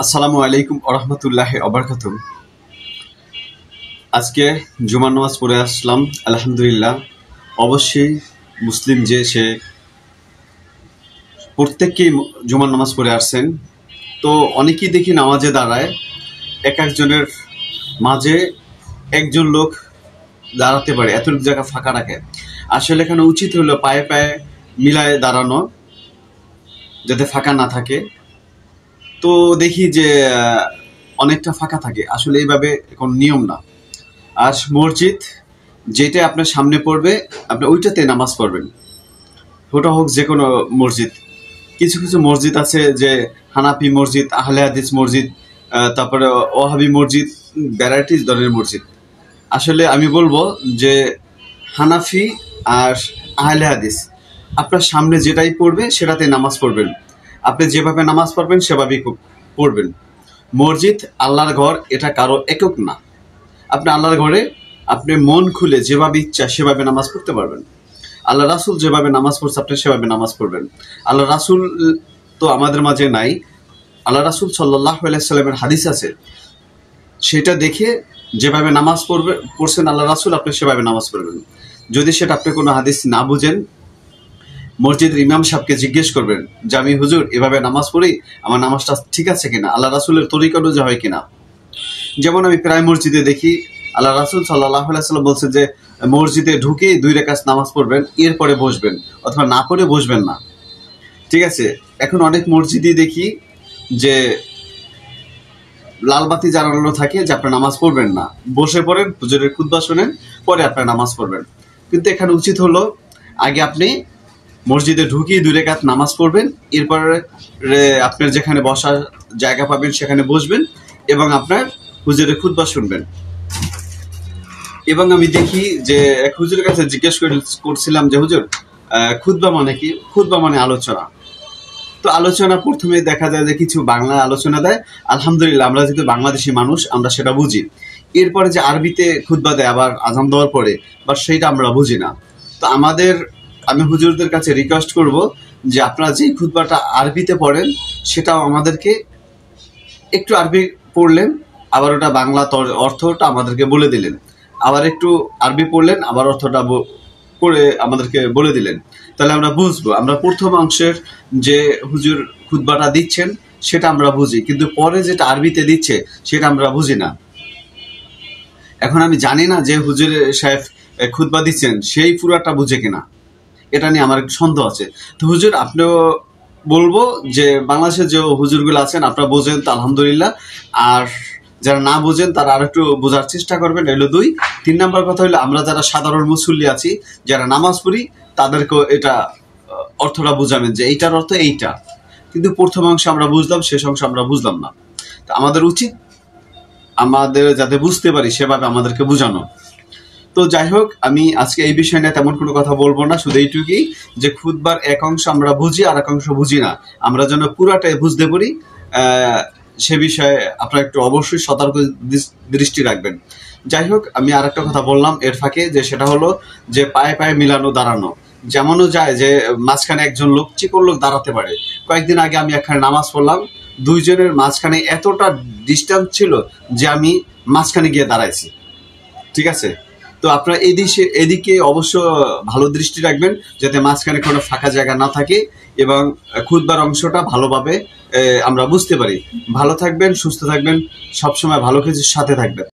আসসালামু আলাইকুম ওরহমতুল্লাহি ওবারাকাতুহ। আজকে জুমার নামাজ পড়ে আসলাম, আলহামদুলিল্লাহ। অবশ্যই মুসলিম যে সে প্রত্যেককেই জুমার নামাজ পড়ে আসছেন। তো অনেকেই দেখি নামাজে দাঁড়ায়, এক একজনের মাঝে একজন লোক দাঁড়াতে পারে, এতটুকু জায়গা ফাঁকা রাখে। আসলে এখানে উচিত হলো পায়ে পায়ে মিলায় দাঁড়ানো, যাতে ফাঁকা না থাকে। তো দেখি যে অনেকটা ফাঁকা থাকে। আসলে এইভাবে কোনো নিয়ম না। আর মসজিদ যেটা আপনার সামনে পড়বে আপনি ওইটাতে নামাজ পড়বেন, ওটা হোক যে কোনো মসজিদ। কিছু কিছু মসজিদ আছে যে হানাফি মসজিদ, আহলে হাদিস মসজিদ, তারপরে ওয়াহাবি মসজিদ, ভ্যারাইটিস ধরনের মসজিদ। আসলে আমি বলবো যে হানাফি আর আহলে হাদিস আপনার সামনে যেটাই পড়বে সেটাতে নামাজ পড়বেন। আপনি যেভাবে নামাজ পড়বেন সেভাবেই পড়বেন। মসজিদ আল্লাহর ঘর, এটা কারো একক না। আপনি আল্লাহর ঘরে আপনি মন খুলে যেভাবে ইচ্ছা সেভাবে নামাজ পড়তে পারবেন। আল্লাহ রাসুল যেভাবে নামাজ পড়ছে আপনি সেভাবে নামাজ পড়বেন। আল্লাহ রাসুল তো আমাদের মাঝে নাই। আল্লাহ রাসুল সাল্লাল্লাহু আলাইহি সাল্লামের হাদিস আছে, সেটা দেখে যেভাবে নামাজ পড়ছেন আল্লাহ রাসুল, আপনি সেভাবে নামাজ পড়বেন। যদি সেটা আপনি কোনো হাদিস না বুঝেন, মসজিদের ইমাম সাহেবকে জিজ্ঞেস করবেন যে আমি হুজুর এভাবে নামাজ পড়ি, আমার নামাজটা ঠিক আছে কিনা, আল্লাহ রাসুলের তরিকা অনুযায়ী হয় কিনা। যেমন আমি প্রায় মসজিদে দেখি আল্লাহ রাসুল সাল্লাল্লাহু আলাইহি সাল্লাম বলছেন যে মসজিদে ঢুকে 2 রাকাত নামাজ পড়বেন, এরপরে বসবেন, অথবা না পড়ে বসবেন না। ঠিক আছে। এখন অনেক মসজিদই দেখি যে লাল বাতি জ্বালানো থাকে যে আপনার নামাজ পড়বেন না, বসে পড়েন, হুজুরের খুতবা শোনেন, পরে আপনার নামাজ পড়বেন। কিন্তু এখানে উচিত হলো আগে আপনি মসজিদে ঢুকিয়ে 2 রাকাত নামাজ পড়বেন, এরপরে আপনার যেখানে বসার জায়গা পাবেন সেখানে বসবেন এবং আপনার হুজুরের খুতবা শুনবেন। এবং আমি দেখি যে এক হুজুরের কাছে জিজ্ঞেস করছিলাম যে হুজুর খুতবা মানে কি? খুতবা মানে আলোচনা। তো আলোচনা প্রথমে দেখা যায় যে কিছু বাংলা আলোচনা দেয়, আলহামদুলিল্লাহ আমরা যেহেতু বাংলাদেশি মানুষ আমরা সেটা বুঝি। এরপরে যে আরবিতে খুতবা দেয় আবার আজান দেওয়ার পরে, বা সেইটা আমরা বুঝি না। তো আমি হুজুরদের কাছে রিকোয়েস্ট করব যে আপনারা যেই খুতবাটা আরবিতে পড়েন সেটাও আমাদেরকে একটু আরবি পড়লেন, আবার ওটা বাংলা অর্থটা আমাদেরকে বলে দিলেন, আবার একটু আরবি পড়লেন, আবার অর্থটা পড়ে আমাদেরকে বলে দিলেন। তাহলে আমরা বুঝবো। আমরা প্রথম অংশের যে হুজুর খুতবাটা দিচ্ছেন সেটা আমরা বুঝি, কিন্তু পরে যেটা আরবিতে দিচ্ছে সেটা আমরা বুঝি না। এখন আমি জানি না যে হুজুর সাহেব খুতবা দিচ্ছেন সেই পুরাটা বুঝে কিনা, এটা নিয়ে আমার একটু সন্দেহ আছে। তো হুজুর আপনিও বলবো যে বাংলাদেশের যে হুজুরগুলো আছেন আপনারা বোঝেন তো আলহামদুলিল্লাহ, আর যারা না বোঝেন তারা আর একটু বোঝার চেষ্টা করবেন। এলো 2। 3 নম্বর কথা হলো আমরা যারা সাধারণ মুসল্লি আছি, যারা নামাজ পড়ি, তাদেরকেও এটা অর্থটা বুঝাবেন যে এইটার অর্থ এইটা। কিন্তু প্রথম অংশ আমরা বুঝলাম, শেষ অংশ আমরা বুঝলাম না। তো আমাদের উচিত আমাদের যাতে বুঝতে পারি সেভাবে আমাদেরকে বোঝানো। তো যাই হোক, আমি আজকে এই বিষয় নিয়ে তেমন কোনো কথা বলবো না, শুধু এইটুকুই যে খুতবার এক অংশ আমরা বুঝি আর এক অংশ বুঝি না, আমরা যেন পুরাটাই বুঝতে পারি। সে বিষয়ে আপনারা একটু অবশ্যই সতর্ক দৃষ্টি রাখবেন। যাই হোক, আমি আর একটা কথা বললাম এর ফাঁকে, যে সেটা হলো যে পায়ে পায়ে মিলানো দাঁড়ানো। যেমনও যায় যে মাঝখানে একজন লোক, চিকন লোক দাঁড়াতে পারে। কয়েকদিন আগে আমি এখানে নামাজ পড়লাম, 2 জনের মাঝখানে এতটা ডিস্টেন্স ছিল যে আমি মাঝখানে গিয়ে দাঁড়াইছি। ঠিক আছে। তো আপনারা এদিকে অবশ্য ভালো দৃষ্টি রাখবেন যাতে মাঝখানে কোনো ফাঁকা জায়গা না থাকে এবং খুতবার অংশটা ভালোভাবে আমরা বুঝতে পারি। ভালো থাকবেন, সুস্থ থাকবেন, সবসময় ভালো কিছুর সাথে থাকবেন।